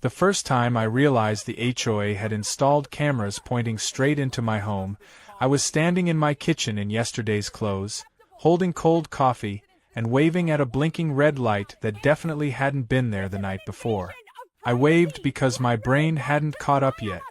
The first time I realized the HOA had installed cameras pointing straight into my home, I was standing in my kitchen in yesterday's clothes, holding cold coffee, and waving at a blinking red light that definitely hadn't been there the night before. I waved because my brain hadn't caught up yet.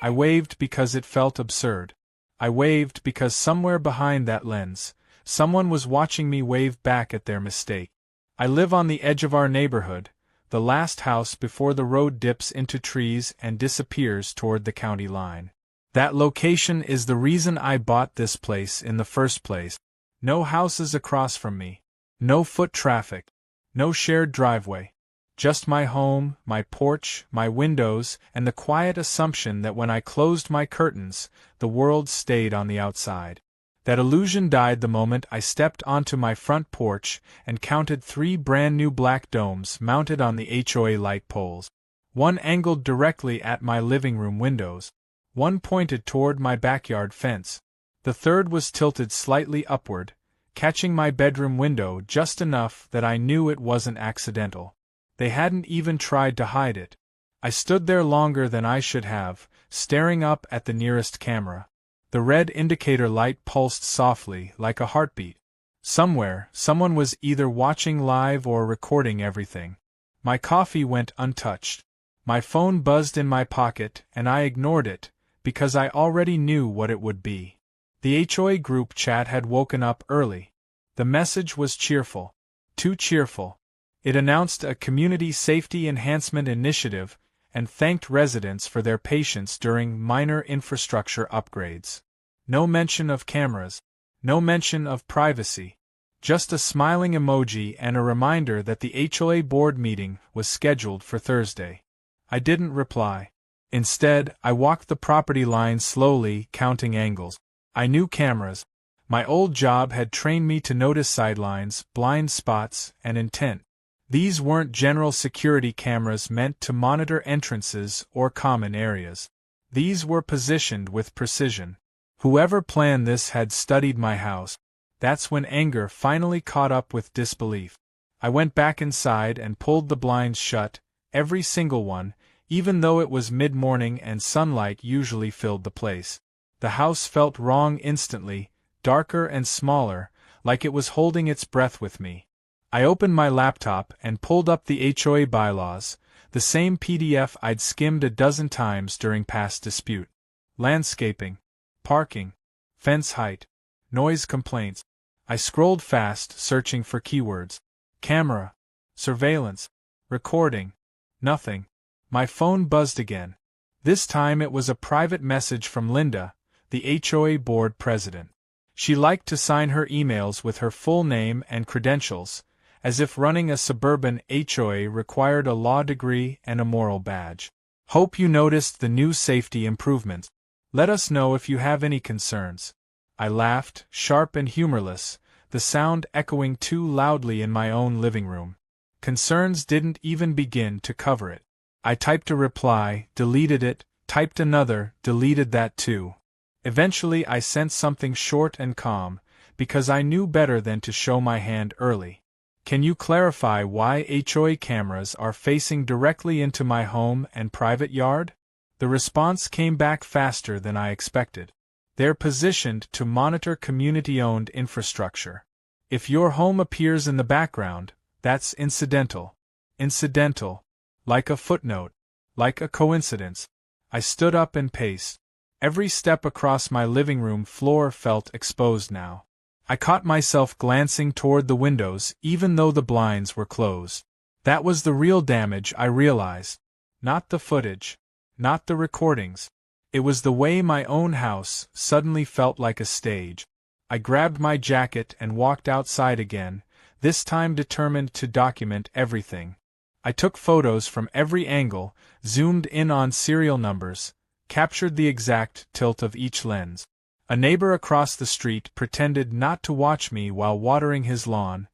I waved because it felt absurd. I waved because somewhere behind that lens, someone was watching me wave back at their mistake. I live on the edge of our neighborhood, the last house before the road dips into trees and disappears toward the county line. That location is the reason I bought this place in the first place. No houses across from me. No foot traffic. No shared driveway. Just my home, my porch, my windows, and the quiet assumption that when I closed my curtains, the world stayed on the outside. That illusion died the moment I stepped onto my front porch and counted 3 brand-new black domes mounted on the HOA light poles. One angled directly at my living room windows. One pointed toward my backyard fence. The third was tilted slightly upward, catching my bedroom window just enough that I knew it wasn't accidental. They hadn't even tried to hide it. I stood there longer than I should have, staring up at the nearest camera. The red indicator light pulsed softly, like a heartbeat. Somewhere, someone was either watching live or recording everything. My coffee went untouched. My phone buzzed in my pocket, and I ignored it, because I already knew what it would be. The HOA group chat had woken up early. The message was cheerful. Too cheerful. It announced a community safety enhancement initiative and thanked residents for their patience during minor infrastructure upgrades. No mention of cameras. No mention of privacy. Just a smiling emoji and a reminder that the HOA board meeting was scheduled for Thursday. I didn't reply. Instead, I walked the property line slowly, counting angles. I knew cameras. My old job had trained me to notice sidelines, blind spots, and intent. These weren't general security cameras meant to monitor entrances or common areas. These were positioned with precision. Whoever planned this had studied my house. That's when anger finally caught up with disbelief. I went back inside and pulled the blinds shut, every single one, even though it was mid-morning and sunlight usually filled the place. The house felt wrong instantly, darker and smaller, like it was holding its breath with me. I opened my laptop and pulled up the HOA bylaws, the same PDF I'd skimmed a dozen times during past dispute. Landscaping, parking, fence height, noise complaints. I scrolled fast, searching for keywords. Camera, surveillance, recording. Nothing. My phone buzzed again. This time it was a private message from Linda, the HOA board president. She liked to sign her emails with her full name and credentials, as if running a suburban HOA required a law degree and a moral badge. Hope you noticed the new safety improvements. Let us know if you have any concerns. I laughed, sharp and humorless, the sound echoing too loudly in my own living room. Concerns didn't even begin to cover it. I typed a reply, deleted it, typed another, deleted that too. Eventually I sent something short and calm, because I knew better than to show my hand early. Can you clarify why HOA cameras are facing directly into my home and private yard? The response came back faster than I expected. They're positioned to monitor community-owned infrastructure. If your home appears in the background, that's incidental. Incidental. Like a footnote. Like a coincidence. I stood up and paced. Every step across my living room floor felt exposed now. I caught myself glancing toward the windows even though the blinds were closed. That was the real damage, I realized. Not the footage. Not the recordings. It was the way my own house suddenly felt like a stage. I grabbed my jacket and walked outside again, this time determined to document everything. I took photos from every angle, zoomed in on serial numbers, captured the exact tilt of each lens. A neighbor across the street pretended not to watch me while watering his lawn.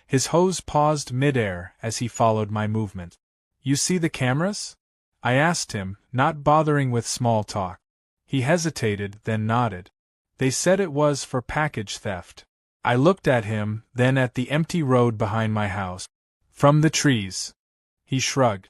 His hose paused mid-air as he followed my movement. "You see the cameras?" I asked him, not bothering with small talk. He hesitated, then nodded. "They said it was for package theft." I looked at him, then at the empty road behind my house. "From the trees." He shrugged.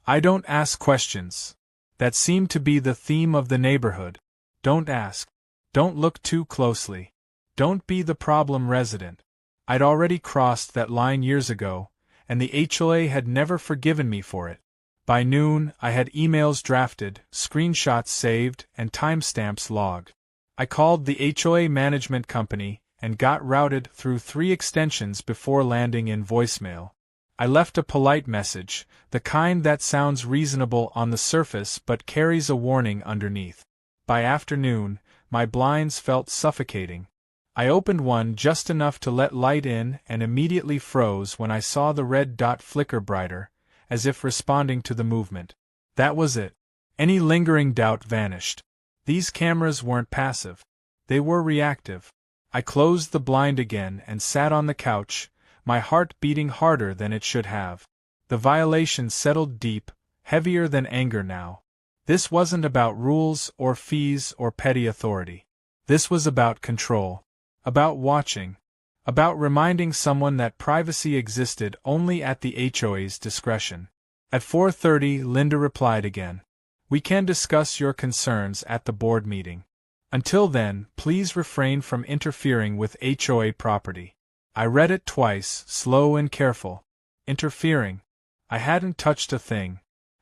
I don't ask questions. That seemed to be the theme of the neighborhood. Don't ask. Don't look too closely. Don't be the problem resident. I'd already crossed that line years ago, and the HOA had never forgiven me for it. By noon, I had emails drafted, screenshots saved, and timestamps logged. I called the HOA management company and got routed through 3 extensions before landing in voicemail. I left a polite message, the kind that sounds reasonable on the surface but carries a warning underneath. By afternoon, my blinds felt suffocating. I opened one just enough to let light in and immediately froze when I saw the red dot flicker brighter, as if responding to the movement. That was it. Any lingering doubt vanished. These cameras weren't passive. They were reactive. I closed the blind again and sat on the couch, my heart beating harder than it should have. The violation settled deep, heavier than anger now. This wasn't about rules or fees or petty authority. This was about control. About watching. About reminding someone that privacy existed only at the HOA's discretion. At 4:30, Linda replied again. We can discuss your concerns at the board meeting. Until then, please refrain from interfering with HOA property. I read it twice, slow and careful. Interfering. I hadn't touched a thing.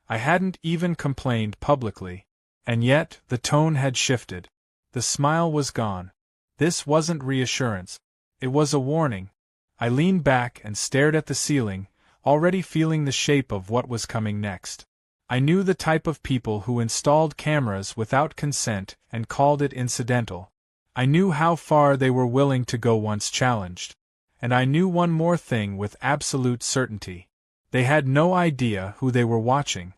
I hadn't even complained publicly. And yet, the tone had shifted. The smile was gone. This wasn't reassurance. It was a warning. I leaned back and stared at the ceiling, already feeling the shape of what was coming next. I knew the type of people who installed cameras without consent and called it incidental. I knew how far they were willing to go once challenged. And I knew one more thing with absolute certainty. They had no idea who they were watching.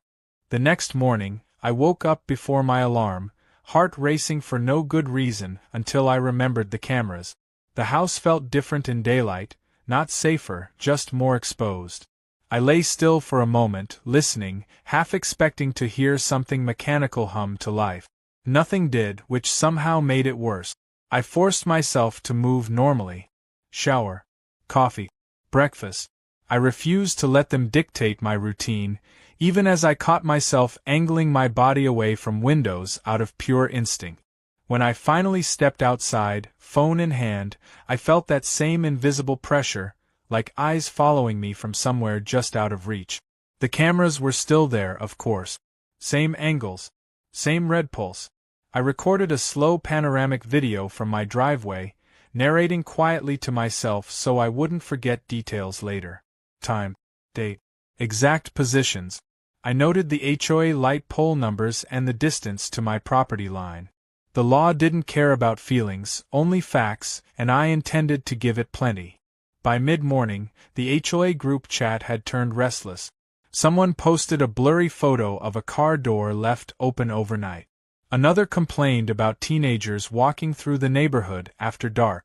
The next morning, I woke up before my alarm, heart racing for no good reason until I remembered the cameras. The house felt different in daylight, not safer, just more exposed. I lay still for a moment, listening, half expecting to hear something mechanical hum to life. Nothing did, which somehow made it worse. I forced myself to move normally. Shower. Coffee. Breakfast. I refused to let them dictate my routine, even as I caught myself angling my body away from windows out of pure instinct. When I finally stepped outside, phone in hand, I felt that same invisible pressure, like eyes following me from somewhere just out of reach. The cameras were still there, of course. Same angles. Same red pulse. I recorded a slow panoramic video from my driveway, narrating quietly to myself so I wouldn't forget details later. Time. Date. Exact positions. I noted the HOA light pole numbers and the distance to my property line. The law didn't care about feelings, only facts, and I intended to give it plenty. By mid-morning, the HOA group chat had turned restless. Someone posted a blurry photo of a car door left open overnight. Another complained about teenagers walking through the neighborhood after dark.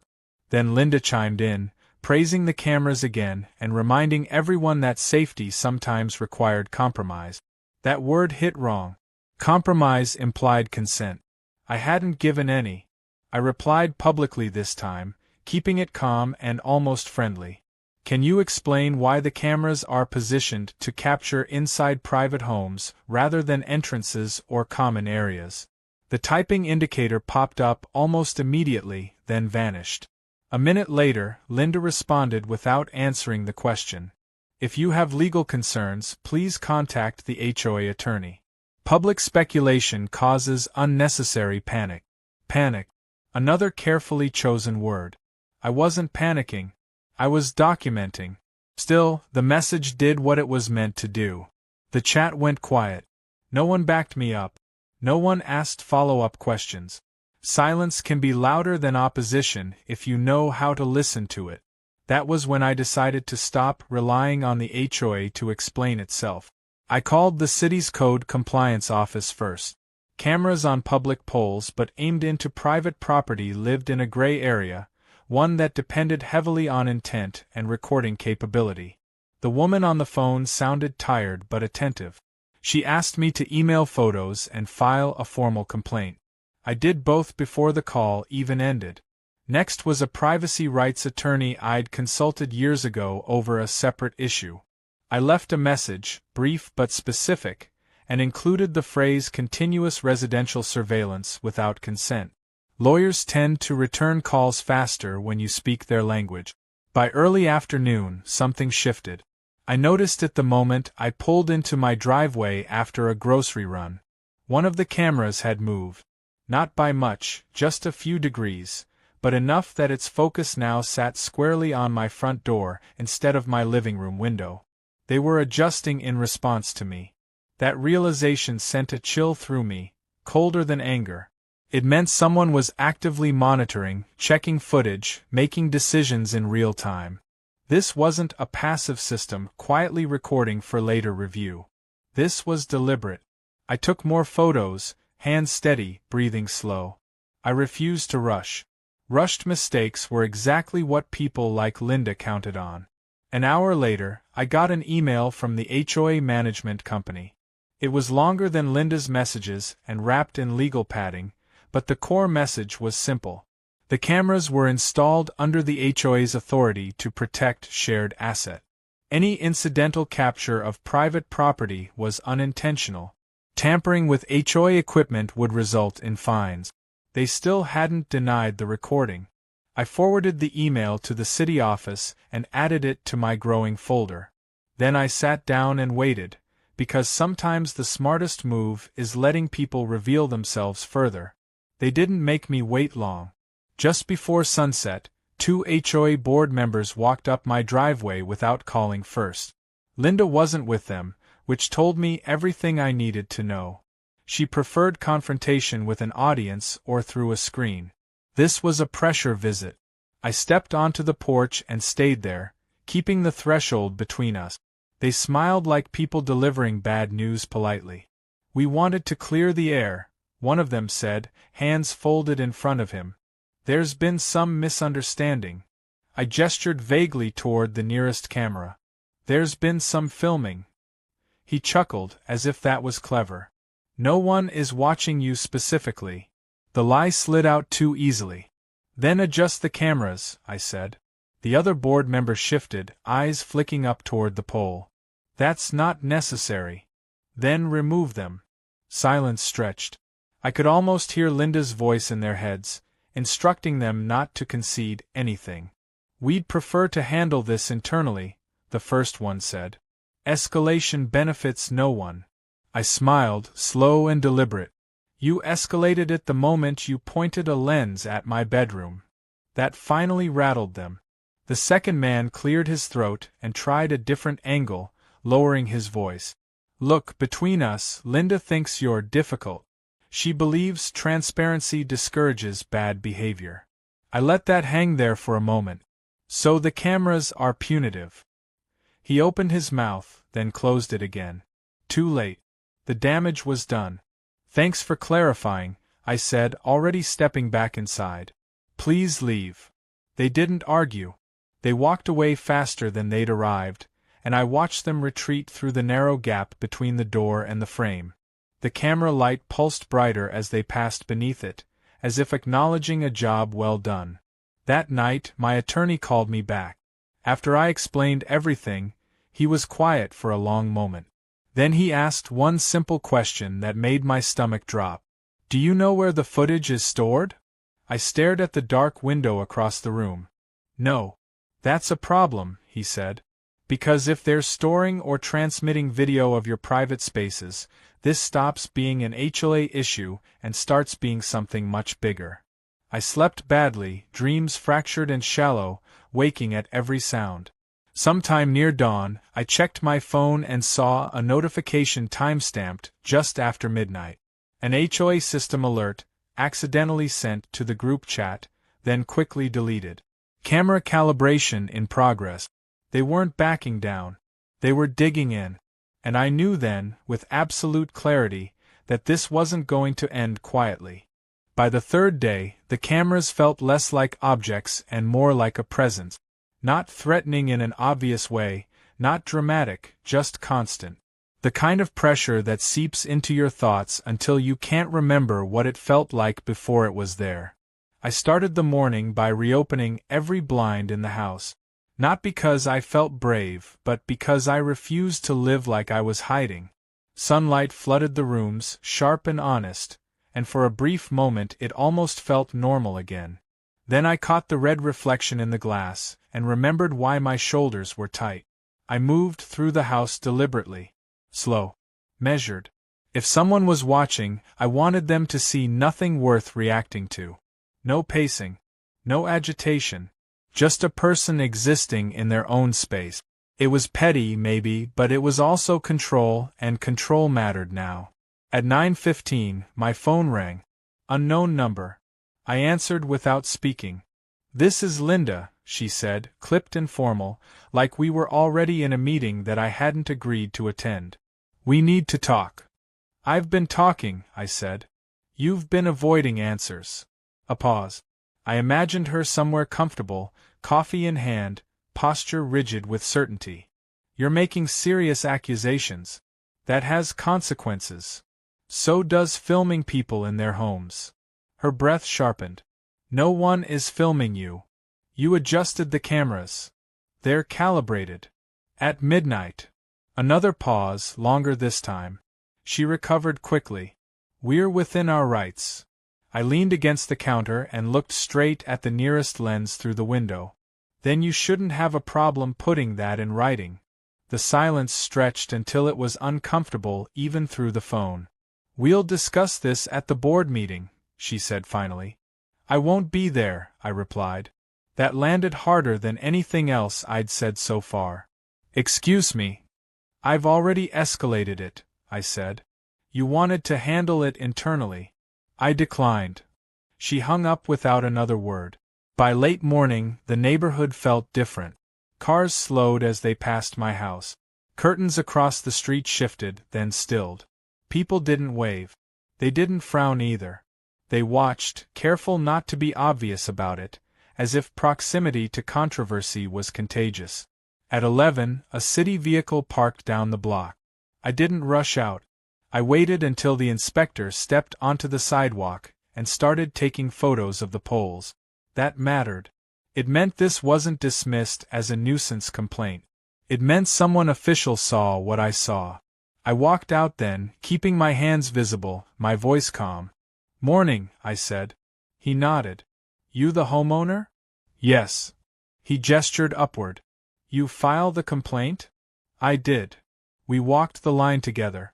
Then Linda chimed in, praising the cameras again and reminding everyone that safety sometimes required compromise. That word hit wrong. Compromise implied consent. I hadn't given any. I replied publicly this time, keeping it calm and almost friendly. Can you explain why the cameras are positioned to capture inside private homes rather than entrances or common areas? The typing indicator popped up almost immediately, then vanished. A minute later, Linda responded without answering the question. If you have legal concerns, please contact the HOA attorney. Public speculation causes unnecessary panic. Panic. Another carefully chosen word. I wasn't panicking. I was documenting. Still, the message did what it was meant to do. The chat went quiet. No one backed me up. No one asked follow-up questions. Silence can be louder than opposition if you know how to listen to it. That was when I decided to stop relying on the HOA to explain itself. I called the city's code compliance office first. Cameras on public poles but aimed into private property lived in a gray area, one that depended heavily on intent and recording capability. The woman on the phone sounded tired but attentive. She asked me to email photos and file a formal complaint. I did both before the call even ended. Next was a privacy rights attorney I'd consulted years ago over a separate issue. I left a message, brief but specific, and included the phrase continuous residential surveillance without consent. Lawyers tend to return calls faster when you speak their language. By early afternoon, something shifted. I noticed it the moment I pulled into my driveway after a grocery run. One of the cameras had moved. Not by much, just a few degrees, but enough that its focus now sat squarely on my front door instead of my living room window. They were adjusting in response to me. That realization sent a chill through me, colder than anger. It meant someone was actively monitoring, checking footage, making decisions in real time. This wasn't a passive system quietly recording for later review. This was deliberate. I took more photos, hands steady, breathing slow. I refused to rush. Rushed mistakes were exactly what people like Linda counted on. An hour later, I got an email from the HOA management company. It was longer than Linda's messages and wrapped in legal padding, but the core message was simple. The cameras were installed under the HOA's authority to protect shared asset. Any incidental capture of private property was unintentional. Tampering with HOA equipment would result in fines. They still hadn't denied the recording. I forwarded the email to the city office and added it to my growing folder. Then I sat down and waited, because sometimes the smartest move is letting people reveal themselves further. They didn't make me wait long. Just before sunset, 2 HOA board members walked up my driveway without calling first. Linda wasn't with them, which told me everything I needed to know. She preferred confrontation with an audience or through a screen. This was a pressure visit. I stepped onto the porch and stayed there, keeping the threshold between us. They smiled like people delivering bad news politely. "We wanted to clear the air," one of them said, hands folded in front of him. "There's been some misunderstanding." I gestured vaguely toward the nearest camera. "There's been some filming." He chuckled, as if that was clever. "No one is watching you specifically." The lie slid out too easily. "Then adjust the cameras," I said. The other board member shifted, eyes flicking up toward the pole. "That's not necessary." "Then remove them." Silence stretched. I could almost hear Linda's voice in their heads, instructing them not to concede anything. "We'd prefer to handle this internally," the first one said. "Escalation benefits no one." I smiled, slow and deliberate. "You escalated it the moment you pointed a lens at my bedroom." That finally rattled them. The second man cleared his throat and tried a different angle, lowering his voice. "Look, between us, Linda thinks you're difficult. She believes transparency discourages bad behavior." I let that hang there for a moment. "So the cameras are punitive." He opened his mouth, then closed it again. Too late. The damage was done. "Thanks for clarifying," I said, already stepping back inside. "Please leave." They didn't argue. They walked away faster than they'd arrived, and I watched them retreat through the narrow gap between the door and the frame. The camera light pulsed brighter as they passed beneath it, as if acknowledging a job well done. That night, my attorney called me back. After I explained everything, he was quiet for a long moment. Then he asked one simple question that made my stomach drop. "Do you know where the footage is stored?" I stared at the dark window across the room. "No. That's a problem," he said. "Because if they're storing or transmitting video of your private spaces, this stops being an HOA issue and starts being something much bigger." I slept badly, dreams fractured and shallow, waking at every sound. Sometime near dawn, I checked my phone and saw a notification time-stamped just after midnight. An HOA system alert, accidentally sent to the group chat, then quickly deleted. Camera calibration in progress. They weren't backing down. They were digging in. And I knew then, with absolute clarity, that this wasn't going to end quietly. By the third day, the cameras felt less like objects and more like a presence. Not threatening in an obvious way, not dramatic, just constant. The kind of pressure that seeps into your thoughts until you can't remember what it felt like before it was there. I started the morning by reopening every blind in the house. Not because I felt brave, but because I refused to live like I was hiding. Sunlight flooded the rooms, sharp and honest, and for a brief moment it almost felt normal again. Then I caught the red reflection in the glass, and remembered why my shoulders were tight. I moved through the house deliberately. Slow. Measured. If someone was watching, I wanted them to see nothing worth reacting to. No pacing. No agitation. Just a person existing in their own space. It was petty, maybe, but it was also control, and control mattered now. At 9:15, my phone rang. Unknown number. I answered without speaking. "This is Linda," she said, clipped and formal, like we were already in a meeting that I hadn't agreed to attend. "We need to talk." "I've been talking," I said. "You've been avoiding answers." A pause. I imagined her somewhere comfortable, coffee in hand, posture rigid with certainty. "You're making serious accusations. That has consequences. So does filming people in their homes." Her breath sharpened. "No one is filming you. You adjusted the cameras. They're calibrated. At midnight." Another pause, longer this time. She recovered quickly. "We're within our rights." I leaned against the counter and looked straight at the nearest lens through the window. "Then you shouldn't have a problem putting that in writing." The silence stretched until it was uncomfortable even through the phone. "We'll discuss this at the board meeting," she said finally. "I won't be there," I replied. That landed harder than anything else I'd said so far. "Excuse me. I've already escalated it," I said. "You wanted to handle it internally." I declined. She hung up without another word. By late morning, the neighborhood felt different. Cars slowed as they passed my house. Curtains across the street shifted, then stilled. People didn't wave. They didn't frown either. They watched, careful not to be obvious about it, as if proximity to controversy was contagious. At 11, a city vehicle parked down the block. I didn't rush out. I waited until the inspector stepped onto the sidewalk and started taking photos of the poles. That mattered. It meant this wasn't dismissed as a nuisance complaint. It meant someone official saw what I saw. I walked out then, keeping my hands visible, my voice calm. "Morning," I said. He nodded. "You the homeowner?" "Yes." He gestured upward. "You file the complaint?" I did. We walked the line together.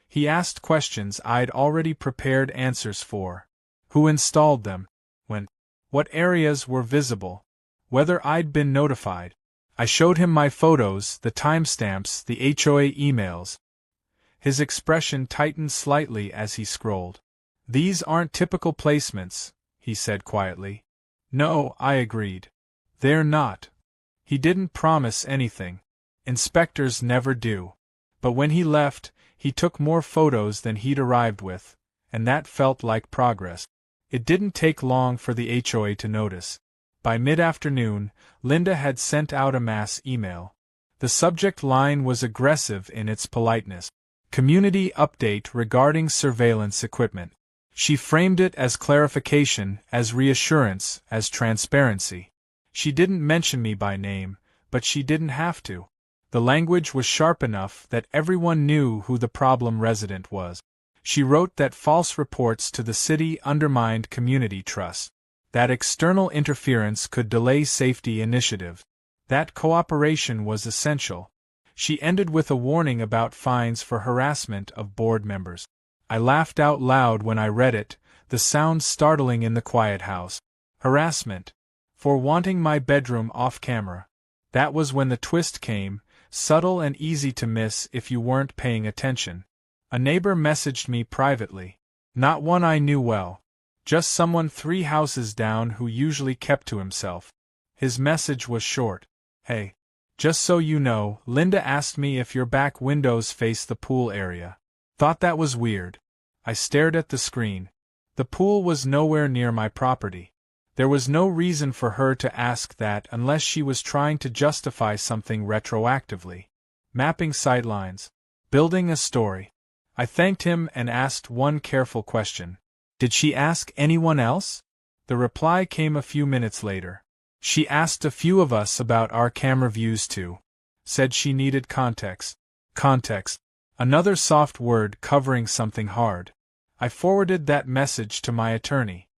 He asked questions I'd already prepared answers for. Who installed them? When? What areas were visible? Whether I'd been notified. I showed him my photos, the timestamps, the HOA emails. His expression tightened slightly as he scrolled. "These aren't typical placements," he said quietly. "No," I agreed. "They're not." He didn't promise anything. Inspectors never do. But when he left, he took more photos than he'd arrived with, and that felt like progress. It didn't take long for the HOA to notice. By mid-afternoon, Linda had sent out a mass email. The subject line was aggressive in its politeness. Community update regarding surveillance equipment. She framed it as clarification, as reassurance, as transparency. She didn't mention me by name, but she didn't have to. The language was sharp enough that everyone knew who the problem resident was. She wrote that false reports to the city undermined community trust. That external interference could delay safety initiatives. That cooperation was essential. She ended with a warning about fines for harassment of board members. I laughed out loud when I read it, the sound startling in the quiet house. Harassment. For wanting my bedroom off camera. That was when the twist came, subtle and easy to miss if you weren't paying attention. A neighbor messaged me privately. Not one I knew well. Just someone 3 houses down who usually kept to himself. His message was short. "Hey. Just so you know, Linda asked me if your back windows face the pool area. Thought that was weird." I stared at the screen. The pool was nowhere near my property. There was no reason for her to ask that unless she was trying to justify something retroactively. Mapping sightlines. Building a story. I thanked him and asked one careful question. "Did she ask anyone else?" The reply came a few minutes later. She asked a few of us about our camera views too. Said she needed context. Context. Another soft word covering something hard. I forwarded that message to my attorney.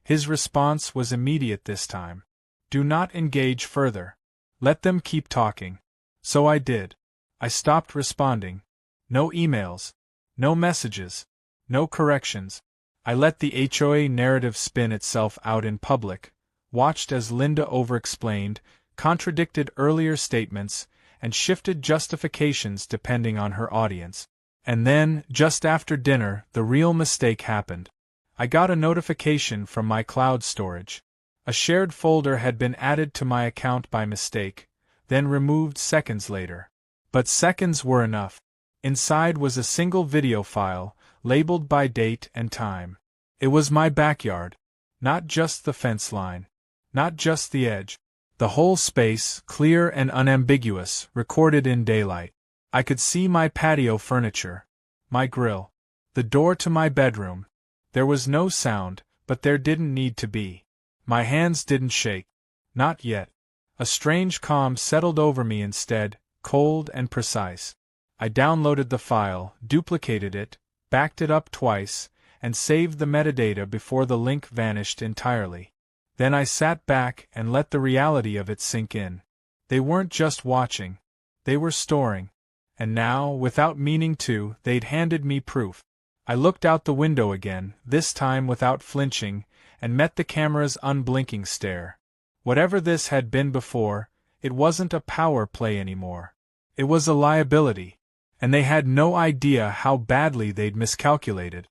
His response was immediate this time. Do not engage further. Let them keep talking. So I did. I stopped responding. No emails. No messages. No corrections. I let the HOA narrative spin itself out in public, watched as Linda overexplained, contradicted earlier statements, and shifted justifications depending on her audience. And then, just after dinner, the real mistake happened. I got a notification from my cloud storage. A shared folder had been added to my account by mistake, then removed seconds later. But seconds were enough. Inside was a single video file, labeled by date and time. It was my backyard. Not just the fence line. Not just the edge. The whole space, clear and unambiguous, recorded in daylight. I could see my patio furniture, my grill, the door to my bedroom. There was no sound, but there didn't need to be. My hands didn't shake. Not yet. A strange calm settled over me instead, cold and precise. I downloaded the file, duplicated it, backed it up twice, and saved the metadata before the link vanished entirely. Then I sat back and let the reality of it sink in. They weren't just watching. They were storing. And now, without meaning to, they'd handed me proof. I looked out the window again, this time without flinching, and met the camera's unblinking stare. Whatever this had been before, it wasn't a power play anymore. It was a liability. And they had no idea how badly they'd miscalculated.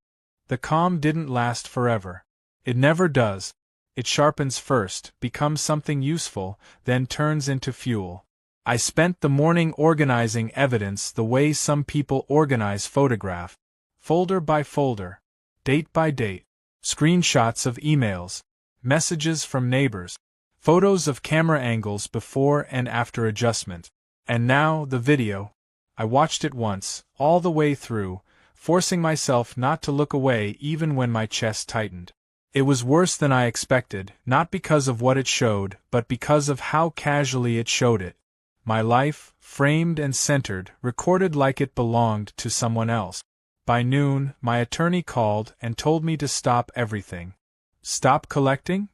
The calm didn't last forever. It never does. It sharpens first, becomes something useful, then turns into fuel. I spent the morning organizing evidence the way some people organize photograph. Folder by folder. Date by date. Screenshots of emails. Messages from neighbors. Photos of camera angles before and after adjustment. And now, the video. I watched it once, all the way through, forcing myself not to look away even when my chest tightened. It was worse than I expected, not because of what it showed, but because of how casually it showed it. My life, framed and centered, recorded like it belonged to someone else. By noon, my attorney called and told me to stop everything. Stop collecting?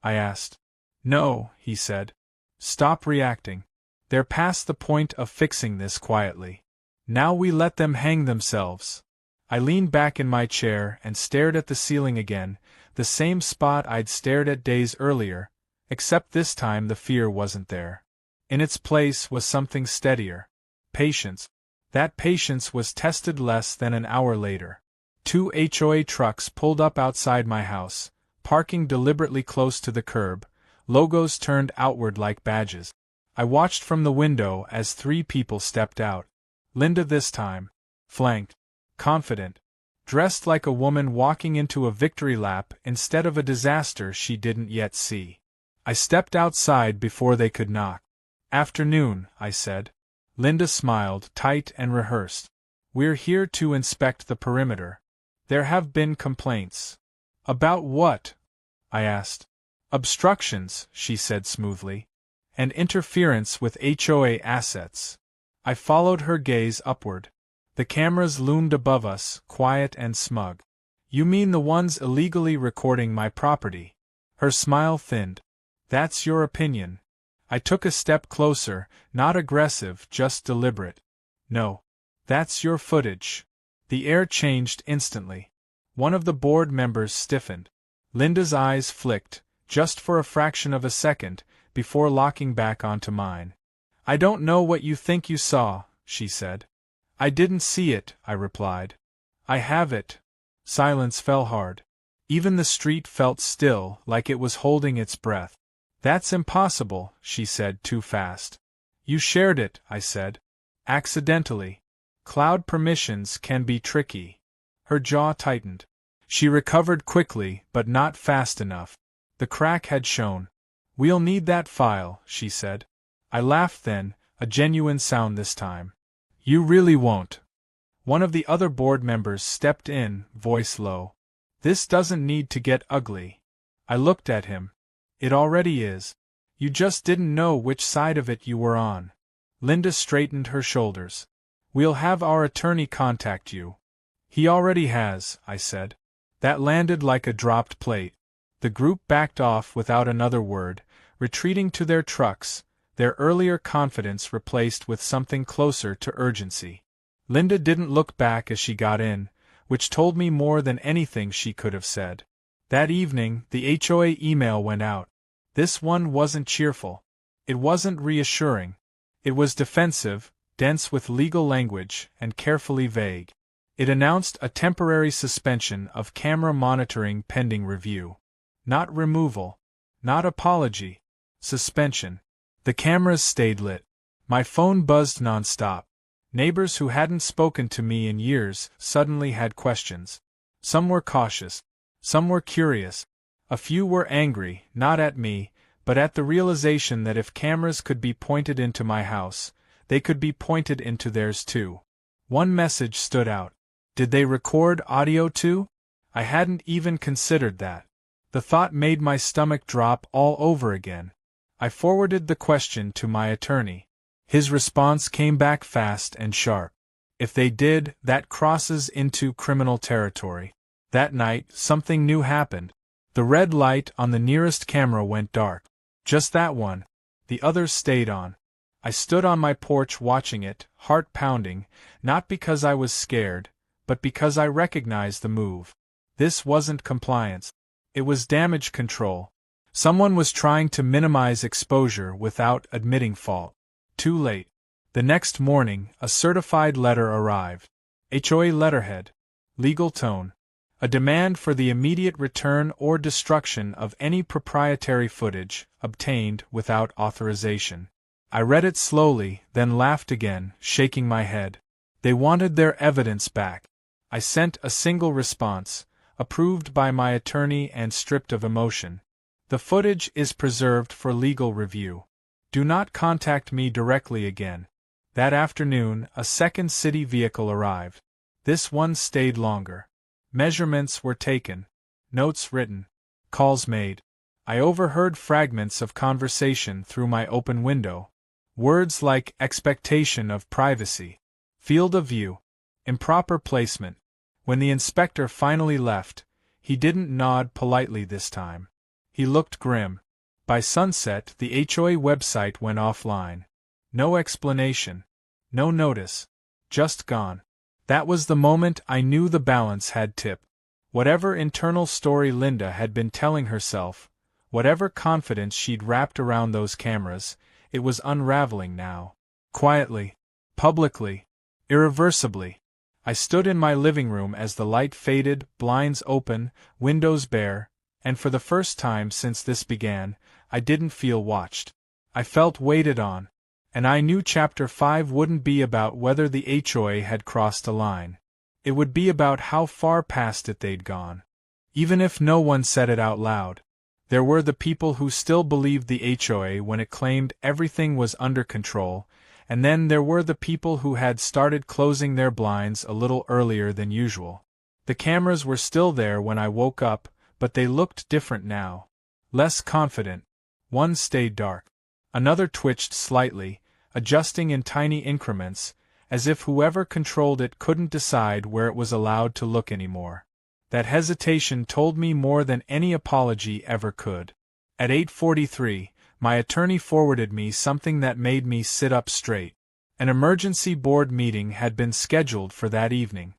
I asked. No, he said. Stop reacting. They're past the point of fixing this quietly. Now we let them hang themselves. I leaned back in my chair and stared at the ceiling again, the same spot I'd stared at days earlier, except this time the fear wasn't there. In its place was something steadier. Patience. That patience was tested less than an hour later. 2 HOA trucks pulled up outside my house, parking deliberately close to the curb, logos turned outward like badges. I watched from the window as 3 people stepped out. Linda this time. Flanked. Confident. Dressed like a woman walking into a victory lap instead of a disaster she didn't yet see. I stepped outside before they could knock. Afternoon, I said. Linda smiled, tight and rehearsed. We're here to inspect the perimeter. There have been complaints. About what? I asked. Obstructions, she said smoothly. And interference with HOA assets. I followed her gaze upward. The cameras loomed above us, quiet and smug. You mean the ones illegally recording my property? Her smile thinned. That's your opinion. I took a step closer, not aggressive, just deliberate. No. That's your footage. The air changed instantly. One of the board members stiffened. Linda's eyes flicked, just for a fraction of a second, before locking back onto mine. I don't know what you think you saw, she said. I didn't see it, I replied. I have it. Silence fell hard. Even the street felt still, like it was holding its breath. That's impossible, she said too fast. You shared it, I said. Accidentally. Cloud permissions can be tricky. Her jaw tightened. She recovered quickly, but not fast enough. The crack had shown. We'll need that file, she said. I laughed then, a genuine sound this time. You really won't. One of the other board members stepped in, voice low. This doesn't need to get ugly. I looked at him. It already is. You just didn't know which side of it you were on. Linda straightened her shoulders. We'll have our attorney contact you. He already has, I said. That landed like a dropped plate. The group backed off without another word, retreating to their trucks, their earlier confidence replaced with something closer to urgency. Linda didn't look back as she got in, which told me more than anything she could have said. That evening, the HOA email went out. This one wasn't cheerful. It wasn't reassuring. It was defensive, dense with legal language, and carefully vague. It announced a temporary suspension of camera monitoring pending review. Not removal. Not apology. Suspension. The cameras stayed lit. My phone buzzed nonstop. Neighbors who hadn't spoken to me in years suddenly had questions. Some were cautious. Some were curious. A few were angry, not at me, but at the realization that if cameras could be pointed into my house, they could be pointed into theirs too. One message stood out. Did they record audio too? I hadn't even considered that. The thought made my stomach drop all over again. I forwarded the question to my attorney. His response came back fast and sharp. If they did, that crosses into criminal territory. That night, something new happened. The red light on the nearest camera went dark. Just that one. The others stayed on. I stood on my porch watching it, heart pounding, not because I was scared, but because I recognized the move. This wasn't compliance. It was damage control. Someone was trying to minimize exposure without admitting fault. Too late. The next morning, a certified letter arrived. HOA letterhead. Legal tone. A demand for the immediate return or destruction of any proprietary footage obtained without authorization. I read it slowly, then laughed again, shaking my head. They wanted their evidence back. I sent a single response, approved by my attorney and stripped of emotion. The footage is preserved for legal review. Do not contact me directly again. That afternoon, a second city vehicle arrived. This one stayed longer. Measurements were taken. Notes written. Calls made. I overheard fragments of conversation through my open window. Words like expectation of privacy, field of view, improper placement. When the inspector finally left, he didn't nod politely this time. He looked grim. By sunset, the HOA website went offline. No explanation. No notice. Just gone. That was the moment I knew the balance had tipped. Whatever internal story Linda had been telling herself, whatever confidence she'd wrapped around those cameras, it was unraveling now. Quietly. Publicly. Irreversibly. I stood in my living room as the light faded, blinds open, windows bare, and for the first time since this began, I didn't feel watched. I felt waited on. And I knew Chapter 5 wouldn't be about whether the HOA had crossed a line. It would be about how far past it they'd gone. Even if no one said it out loud. There were the people who still believed the HOA when it claimed everything was under control, and then there were the people who had started closing their blinds a little earlier than usual. The cameras were still there when I woke up, but they looked different now. Less confident. One stayed dark. Another twitched slightly, adjusting in tiny increments, as if whoever controlled it couldn't decide where it was allowed to look anymore. That hesitation told me more than any apology ever could. At 8:43, my attorney forwarded me something that made me sit up straight. An emergency board meeting had been scheduled for that evening.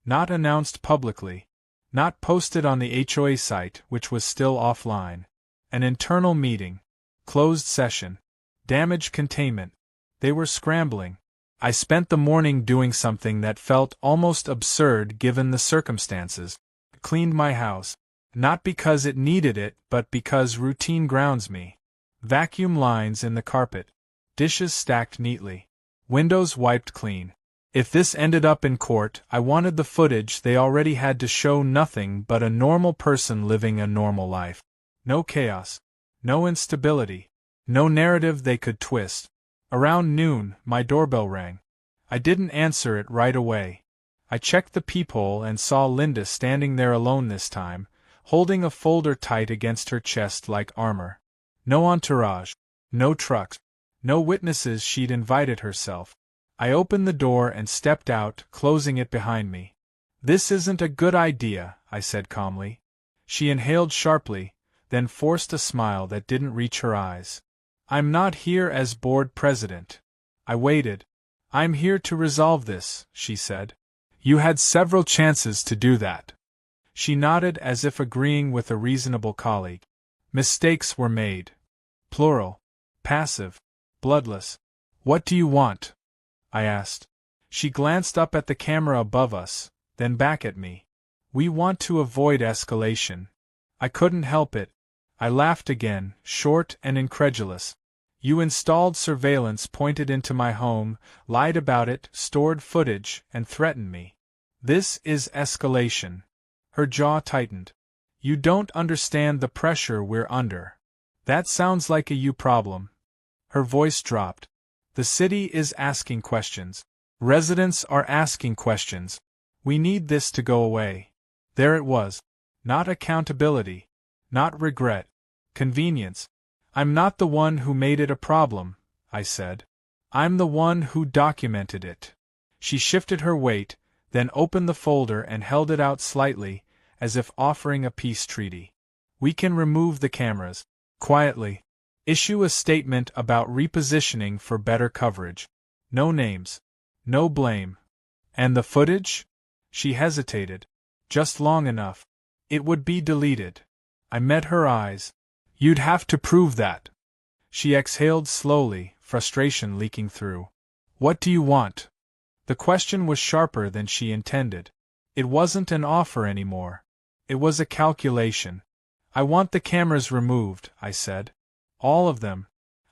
Not announced publicly. Not posted on the HOA site, which was still offline. An internal meeting. Closed session. Damage containment. They were scrambling. I spent the morning doing something that felt almost absurd given the circumstances. Cleaned my house. Not because it needed it, but because routine grounds me. Vacuum lines in the carpet. Dishes stacked neatly. Windows wiped clean. If this ended up in court, I wanted the footage they already had to show nothing but a normal person living a normal life. No chaos. No instability. No narrative they could twist. Around noon, my doorbell rang. I didn't answer it right away. I checked the peephole and saw Linda standing there alone this time, holding a folder tight against her chest like armor. No entourage. No trucks. No witnesses. She'd invited herself. I opened the door and stepped out, closing it behind me. This isn't a good idea, I said calmly. She inhaled sharply, then forced a smile that didn't reach her eyes. I'm not here as board president. I waited. I'm here to resolve this, she said. You had several chances to do that. She nodded as if agreeing with a reasonable colleague. Mistakes were made. Plural. Passive. Bloodless. What do you want? I asked. She glanced up at the camera above us, then back at me. We want to avoid escalation. I couldn't help it. I laughed again, short and incredulous. You installed surveillance pointed into my home, lied about it, stored footage, and threatened me. This is escalation. Her jaw tightened. You don't understand the pressure we're under. That sounds like a you problem. Her voice dropped. The city is asking questions. Residents are asking questions. We need this to go away. There it was. Not accountability. Not regret. Convenience. I'm not the one who made it a problem, I said. I'm the one who documented it. She shifted her weight, then opened the folder and held it out slightly, as if offering a peace treaty. We can remove the cameras. Quietly. Issue a statement about repositioning for better coverage. No names. No blame. And the footage? She hesitated. Just long enough. It would be deleted. I met her eyes. You'd have to prove that. She exhaled slowly, frustration leaking through. What do you want? The question was sharper than she intended. It wasn't an offer anymore. It was a calculation. I want the cameras removed, I said. All of them.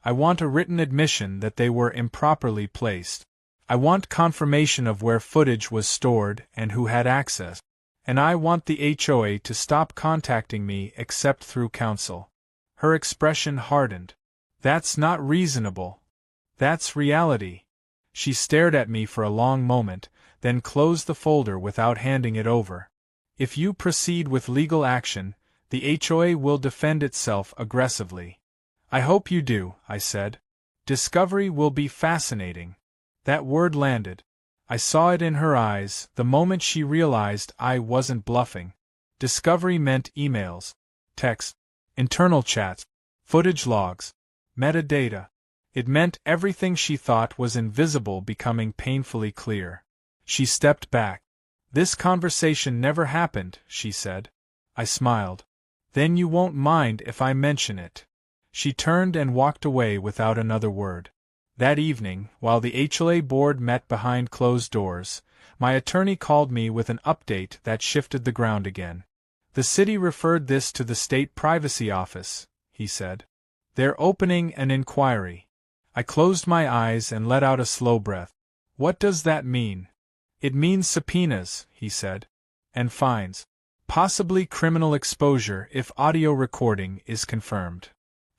I want a written admission that they were improperly placed. I want confirmation of where footage was stored and who had access. And I want the HOA to stop contacting me except through counsel. Her expression hardened. That's not reasonable. That's reality. She stared at me for a long moment, then closed the folder without handing it over. If you proceed with legal action, the HOA will defend itself aggressively. I hope you do, I said. Discovery will be fascinating. That word landed. I saw it in her eyes the moment she realized I wasn't bluffing. Discovery meant emails, texts, internal chats, footage logs, metadata. It meant everything she thought was invisible becoming painfully clear. She stepped back. This conversation never happened, she said. I smiled. Then you won't mind if I mention it. She turned and walked away without another word. That evening, while the HOA board met behind closed doors, my attorney called me with an update that shifted the ground again. The city referred this to the state privacy office, he said. They're opening an inquiry. I closed my eyes and let out a slow breath. What does that mean? It means subpoenas, he said. And fines. Possibly criminal exposure if audio recording is confirmed.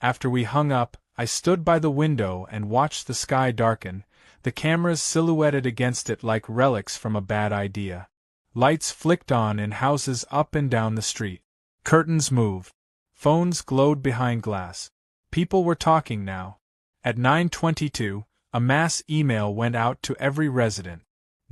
After we hung up, I stood by the window and watched the sky darken, the cameras silhouetted against it like relics from a bad idea. Lights flicked on in houses up and down the street. Curtains moved. Phones glowed behind glass. People were talking now. At 9:22, a mass email went out to every resident.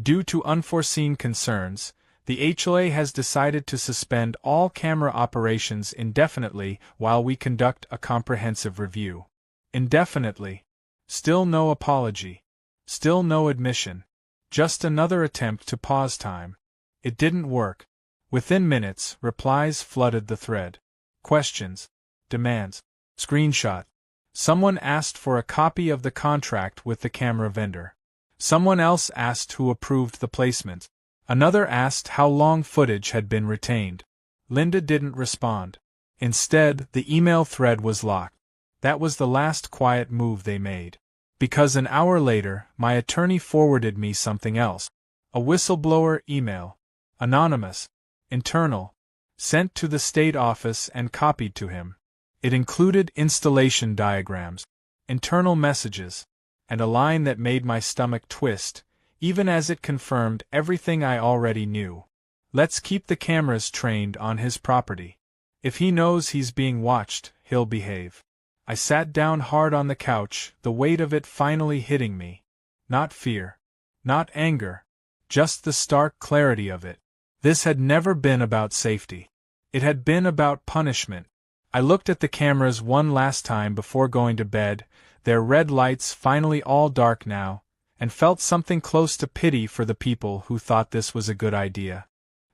Due to unforeseen concerns, the HOA has decided to suspend all camera operations indefinitely while we conduct a comprehensive review. Indefinitely. Still no apology. Still no admission. Just another attempt to pause time. It didn't work. Within minutes, replies flooded the thread. Questions. Demands. Screenshot. Someone asked for a copy of the contract with the camera vendor. Someone else asked who approved the placement. Another asked how long footage had been retained. Linda didn't respond. Instead, the email thread was locked. That was the last quiet move they made. Because an hour later, my attorney forwarded me something else. A whistleblower email. Anonymous. Internal. Sent to the state office and copied to him. It included installation diagrams, internal messages, and a line that made my stomach twist, even as it confirmed everything I already knew. Let's keep the cameras trained on his property. If he knows he's being watched, he'll behave. I sat down hard on the couch, the weight of it finally hitting me. Not fear. Not anger. Just the stark clarity of it. This had never been about safety. It had been about punishment. I looked at the cameras one last time before going to bed, their red lights finally all dark now, and felt something close to pity for the people who thought this was a good idea.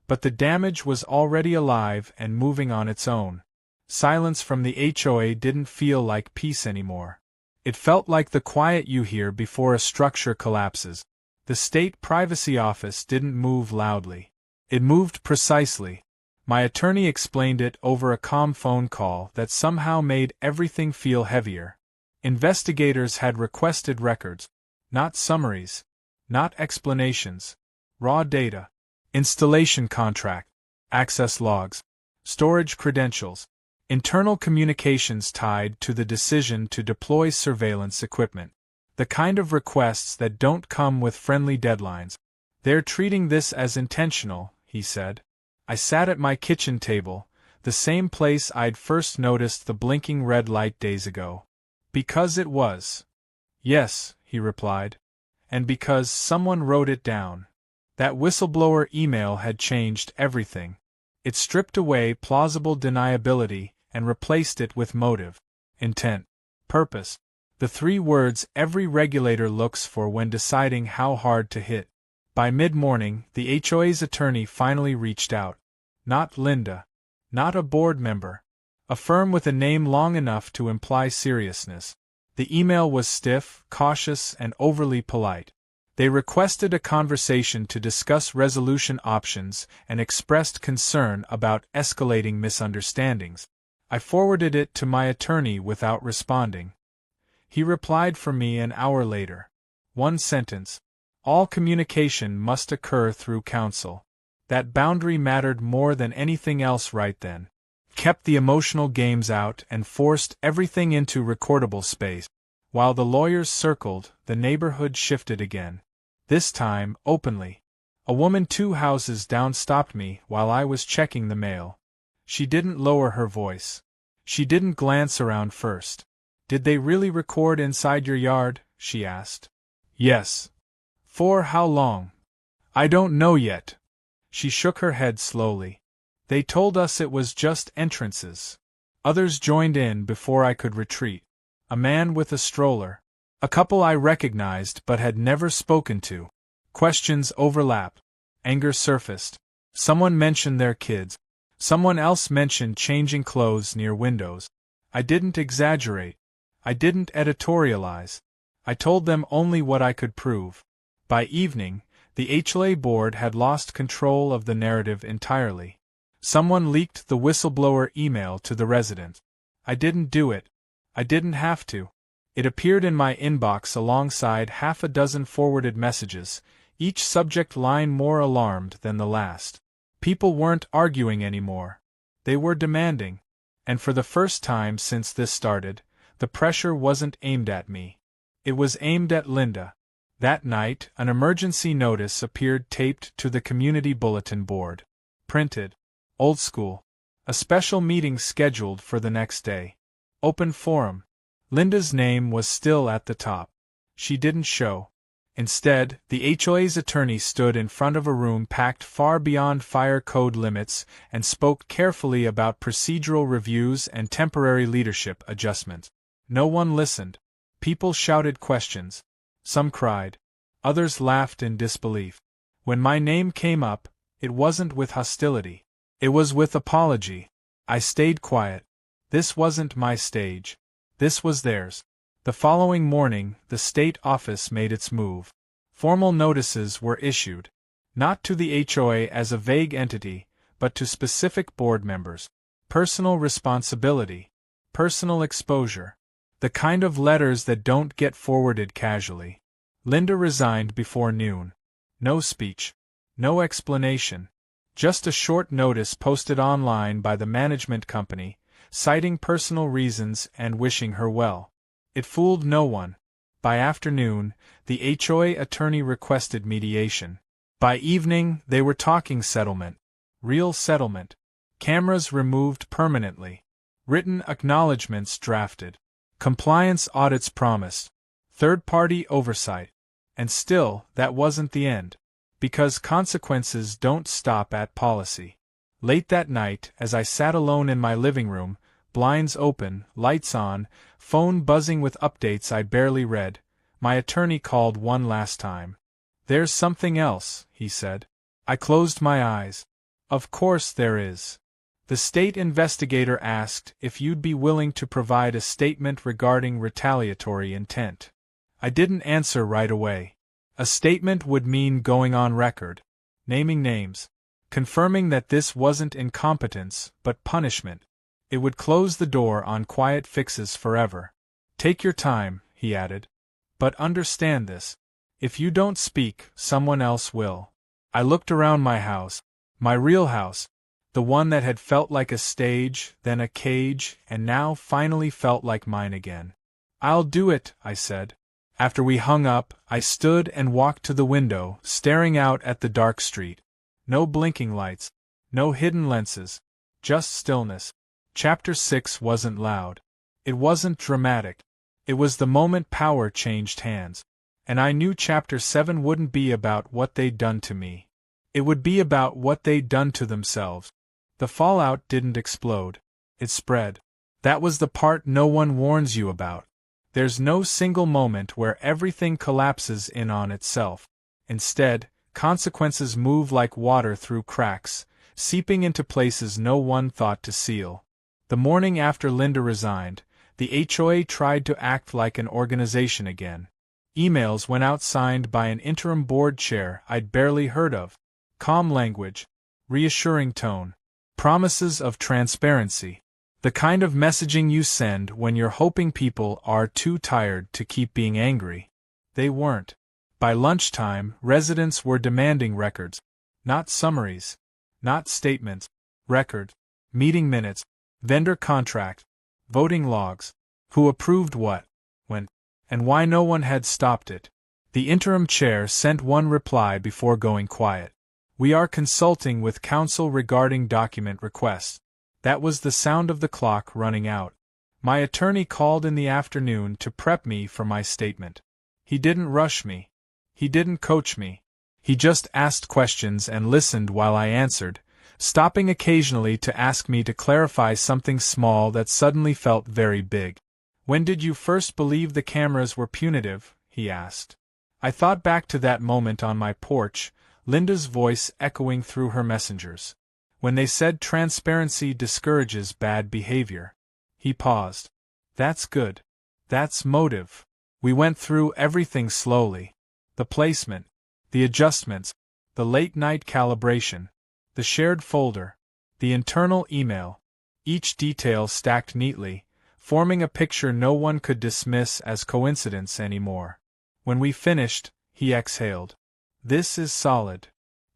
But the damage was already alive and moving on its own. Silence from the HOA didn't feel like peace anymore. It felt like the quiet you hear before a structure collapses. The state privacy office didn't move loudly. It moved precisely. My attorney explained it over a calm phone call that somehow made everything feel heavier. Investigators had requested records. Not summaries. Not explanations. Raw data. Installation contract. Access logs. Storage credentials. Internal communications tied to the decision to deploy surveillance equipment. The kind of requests that don't come with friendly deadlines. They're treating this as intentional, he said. I sat at my kitchen table, the same place I'd first noticed the blinking red light days ago. Because it was. Yes, he replied. And because someone wrote it down. That whistleblower email had changed everything. It stripped away plausible deniability and replaced it with motive, intent, purpose. The three words every regulator looks for when deciding how hard to hit. By mid-morning, the HOA's attorney finally reached out. Not Linda. Not a board member. A firm with a name long enough to imply seriousness. The email was stiff, cautious, and overly polite. They requested a conversation to discuss resolution options and expressed concern about escalating misunderstandings. I forwarded it to my attorney without responding. He replied for me an hour later. One sentence. All communication must occur through counsel. That boundary mattered more than anything else right then. Kept the emotional games out and forced everything into recordable space. While the lawyers circled, the neighborhood shifted again. This time, openly. A woman 2 houses down stopped me while I was checking the mail. She didn't lower her voice. She didn't glance around first. Did they really record inside your yard? She asked. Yes. For how long? I don't know yet. She shook her head slowly. They told us it was just entrances. Others joined in before I could retreat. A man with a stroller. A couple I recognized but had never spoken to. Questions overlapped. Anger surfaced. Someone mentioned their kids. Someone else mentioned changing clothes near windows. I didn't exaggerate. I didn't editorialize. I told them only what I could prove. By evening, the HOA board had lost control of the narrative entirely. Someone leaked the whistleblower email to the resident. I didn't do it. I didn't have to. It appeared in my inbox alongside half a dozen forwarded messages, each subject line more alarmed than the last. People weren't arguing anymore. They were demanding. And for the first time since this started, the pressure wasn't aimed at me. It was aimed at Linda. That night, an emergency notice appeared taped to the community bulletin board. Printed. Old school. A special meeting scheduled for the next day. Open forum. Linda's name was still at the top. She didn't show. Instead, the HOA's attorney stood in front of a room packed far beyond fire code limits and spoke carefully about procedural reviews and temporary leadership adjustments. No one listened. People shouted questions. Some cried. Others laughed in disbelief. When my name came up, it wasn't with hostility. It was with apology. I stayed quiet. This wasn't my stage. This was theirs. The following morning, the state office made its move. Formal notices were issued. Not to the HOA as a vague entity, but to specific board members. Personal responsibility. Personal exposure. The kind of letters that don't get forwarded casually. Linda resigned before noon. No speech. No explanation. Just a short notice posted online by the management company, citing personal reasons and wishing her well. It fooled no one. By afternoon, the HOA attorney requested mediation. By evening, they were talking settlement. Real settlement. Cameras removed permanently. Written acknowledgments drafted. Compliance audits promised. Third-party oversight. And still, that wasn't the end. Because consequences don't stop at policy. Late that night, as I sat alone in my living room, blinds open, lights on, phone buzzing with updates I barely read, my attorney called one last time. "There's something else," he said. I closed my eyes. "Of course there is." The state investigator asked if you'd be willing to provide a statement regarding retaliatory intent. I didn't answer right away. A statement would mean going on record, naming names, confirming that this wasn't incompetence but punishment. It would close the door on quiet fixes forever. "Take your time," he added. "But understand this. If you don't speak, someone else will." I looked around my house, my real house, the one that had felt like a stage, then a cage, and now finally felt like mine again. "I'll do it," I said. After we hung up, I stood and walked to the window, staring out at the dark street. No blinking lights, no hidden lenses, just stillness. Chapter 6 wasn't loud. It wasn't dramatic. It was the moment power changed hands. And I knew Chapter 7 wouldn't be about what they'd done to me. It would be about what they'd done to themselves. The fallout didn't explode. It spread. That was the part no one warns you about. There's no single moment where everything collapses in on itself. Instead, consequences move like water through cracks, seeping into places no one thought to seal. The morning after Linda resigned, the HOA tried to act like an organization again. Emails went out signed by an interim board chair I'd barely heard of. Calm language, reassuring tone, promises of transparency. The kind of messaging you send when you're hoping people are too tired to keep being angry. They weren't. By lunchtime, residents were demanding records. Not summaries. Not statements. Records. Meeting minutes. Vendor contract. Voting logs. Who approved what, when, and why no one had stopped it. The interim chair sent one reply before going quiet. "We are consulting with counsel regarding document requests." That was the sound of the clock running out. My attorney called in the afternoon to prep me for my statement. He didn't rush me. He didn't coach me. He just asked questions and listened while I answered, stopping occasionally to ask me to clarify something small that suddenly felt very big. "When did you first believe the cameras were punitive?" he asked. I thought back to that moment on my porch, Linda's voice echoing through her messengers. When they said transparency discourages bad behavior. He paused. "That's good. That's motive." We went through everything slowly. The placement, the adjustments, the late-night calibration, the shared folder, the internal email, each detail stacked neatly, forming a picture no one could dismiss as coincidence anymore. When we finished, he exhaled. "This is solid."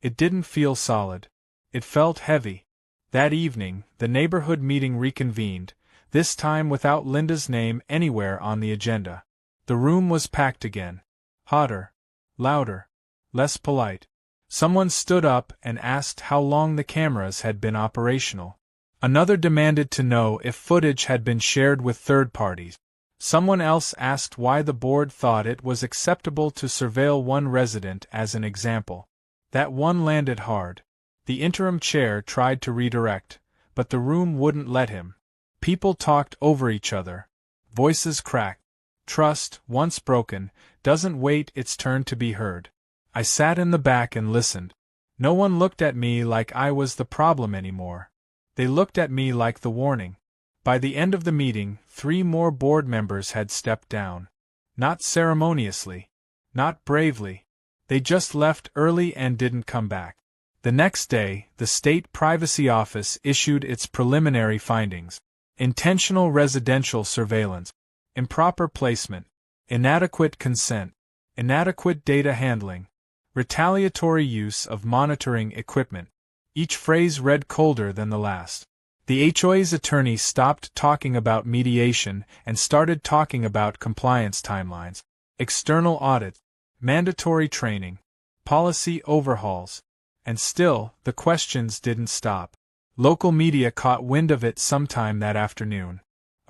It didn't feel solid. It felt heavy. That evening, the neighborhood meeting reconvened, this time without Linda's name anywhere on the agenda. The room was packed again. Hotter, louder, less polite. Someone stood up and asked how long the cameras had been operational. Another demanded to know if footage had been shared with third parties. Someone else asked why the board thought it was acceptable to surveil one resident as an example. That one landed hard. The interim chair tried to redirect, but the room wouldn't let him. People talked over each other. Voices cracked. Trust, once broken, doesn't wait its turn to be heard. I sat in the back and listened. No one looked at me like I was the problem anymore. They looked at me like the warning. By the end of the meeting, 3 more board members had stepped down. Not ceremoniously. Not bravely. They just left early and didn't come back. The next day, the State Privacy Office issued its preliminary findings. Intentional residential surveillance. Improper placement. Inadequate consent. Inadequate data handling. Retaliatory use of monitoring equipment. Each phrase read colder than the last. The HOA's attorney stopped talking about mediation and started talking about compliance timelines, external audits, mandatory training, policy overhauls. And still, the questions didn't stop. Local media caught wind of it sometime that afternoon.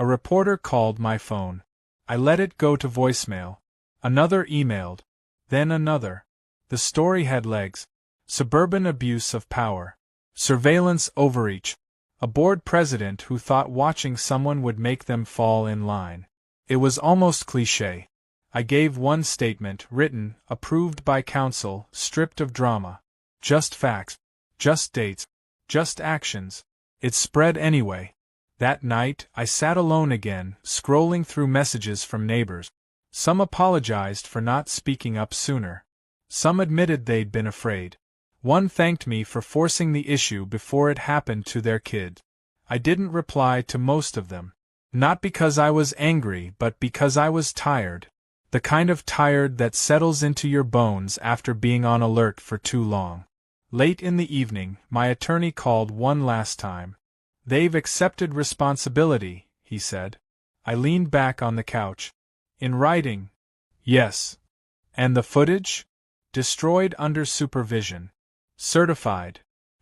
A reporter called my phone. I let it go to voicemail. Another emailed. Then another. The story had legs. Suburban abuse of power. Surveillance overreach. A board president who thought watching someone would make them fall in line. It was almost cliché. I gave one statement, written, approved by counsel, stripped of drama. Just facts. Just dates. Just actions. It spread anyway. That night, I sat alone again, scrolling through messages from neighbors. Some apologized for not speaking up sooner. Some admitted they'd been afraid. One thanked me for forcing the issue before it happened to their kid. I didn't reply to most of them. Not because I was angry, but because I was tired. The kind of tired that settles into your bones after being on alert for too long. Late in the evening, my attorney called one last time. "They've accepted responsibility," he said. I leaned back on the couch. "In writing?" "Yes." "And the footage?" "Destroyed under supervision." "Certified."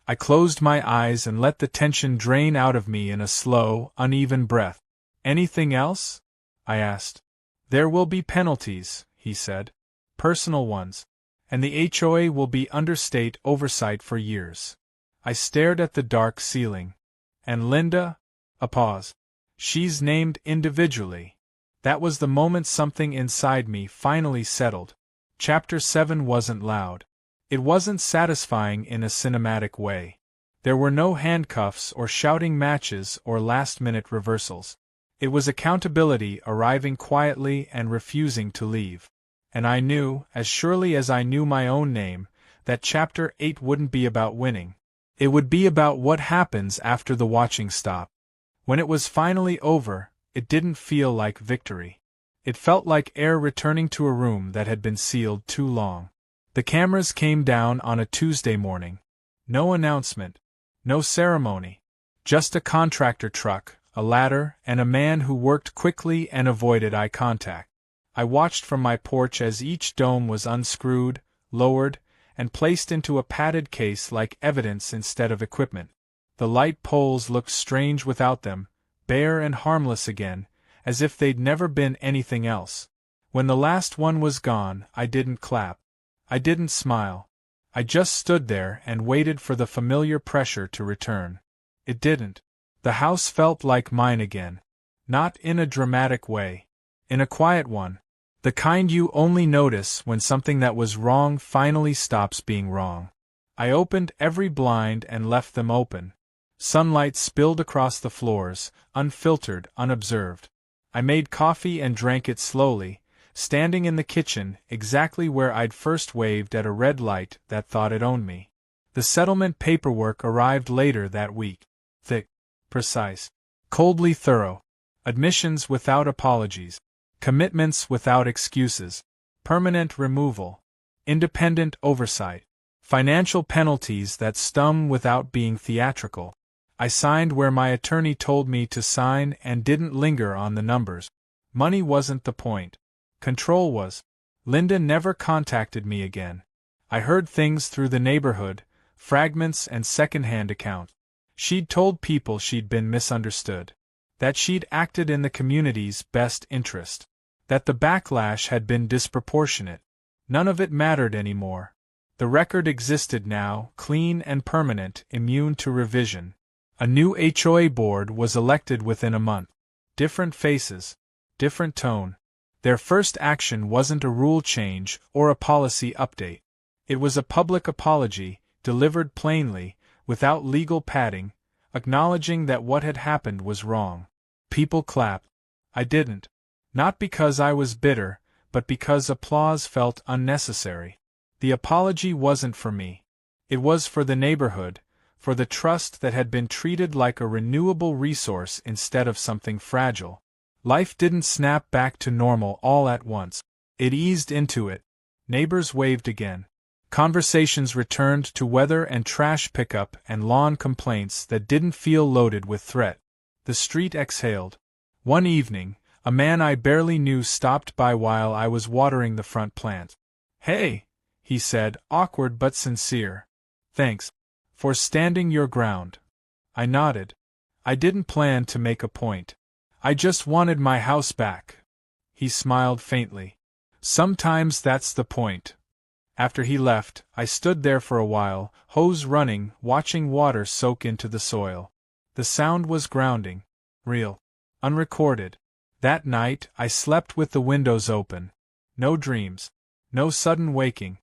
I closed my eyes and let the tension drain out of me in a slow, uneven breath. "Anything else?" I asked. "There will be penalties," he said. "Personal ones. And the HOA will be under state oversight for years." I stared at the dark ceiling. "And Linda?" A pause. "She's named individually." That was the moment something inside me finally settled. Chapter 7 wasn't loud. It wasn't satisfying in a cinematic way. There were no handcuffs or shouting matches or last-minute reversals. It was accountability arriving quietly and refusing to leave. And I knew, as surely as I knew my own name, that Chapter 8 wouldn't be about winning. It would be about what happens after the watching stop. When it was finally over, it didn't feel like victory. It felt like air returning to a room that had been sealed too long. The cameras came down on a Tuesday morning. No announcement. No ceremony. Just a contractor truck, a ladder, and a man who worked quickly and avoided eye contact. I watched from my porch as each dome was unscrewed, lowered, and placed into a padded case like evidence instead of equipment. The light poles looked strange without them, bare and harmless again, as if they'd never been anything else. When the last one was gone, I didn't clap. I didn't smile. I just stood there and waited for the familiar pressure to return. It didn't. The house felt like mine again. Not in a dramatic way. In a quiet one. The kind you only notice when something that was wrong finally stops being wrong. I opened every blind and left them open. Sunlight spilled across the floors, unfiltered, unobserved. I made coffee and drank it slowly, standing in the kitchen exactly where I'd first waved at a red light that thought it owned me. The settlement paperwork arrived later that week. Thick, precise, coldly thorough. Admissions without apologies. Commitments without excuses. Permanent removal. Independent oversight. Financial penalties that stung without being theatrical. I signed where my attorney told me to sign and didn't linger on the numbers. Money wasn't the point. Control was. Linda never contacted me again. I heard things through the neighborhood, fragments and second-hand accounts. She'd told people she'd been misunderstood. That she'd acted in the community's best interest. That the backlash had been disproportionate. None of it mattered anymore. The record existed now, clean and permanent, immune to revision. A new HOA board was elected within a month. Different faces. Different tone. Their first action wasn't a rule change or a policy update. It was a public apology, delivered plainly, without legal padding, acknowledging that what had happened was wrong. People clapped. I didn't. Not because I was bitter, but because applause felt unnecessary. The apology wasn't for me. It was for the neighborhood, for the trust that had been treated like a renewable resource instead of something fragile. Life didn't snap back to normal all at once. It eased into it. Neighbors waved again. Conversations returned to weather and trash pickup and lawn complaints that didn't feel loaded with threat. The street exhaled. One evening, a man I barely knew stopped by while I was watering the front plant. "Hey," he said, awkward but sincere. "Thanks. For standing your ground." I nodded. I didn't plan to make a point. I just wanted my house back. He smiled faintly. Sometimes that's the point. After he left, I stood there for a while, hose running, watching water soak into the soil. The sound was grounding. Real. Unrecorded. That night, I slept with the windows open. No dreams. No sudden waking.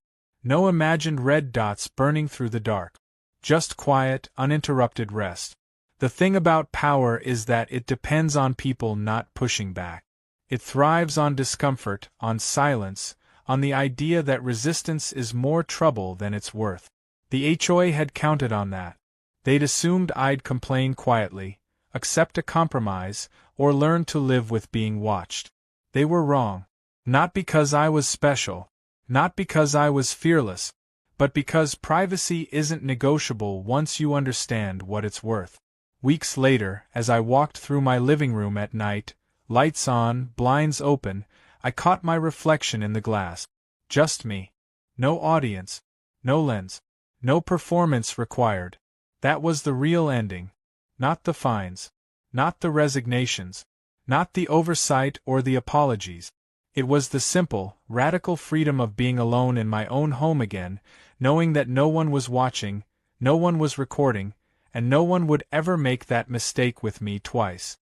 No imagined red dots burning through the dark. Just quiet, uninterrupted rest. The thing about power is that it depends on people not pushing back. It thrives on discomfort, on silence, on the idea that resistance is more trouble than it's worth. The HOA had counted on that. They'd assumed I'd complain quietly, accept a compromise, or learn to live with being watched. They were wrong. Not because I was special. Not because I was fearless. But because privacy isn't negotiable once you understand what it's worth. Weeks later, as I walked through my living room at night, lights on, blinds open, I caught my reflection in the glass. Just me. No audience. No lens. No performance required. That was the real ending. Not the fines. Not the resignations. Not the oversight or the apologies. It was the simple, radical freedom of being alone in my own home again, knowing that no one was watching, no one was recording, and no one would ever make that mistake with me twice.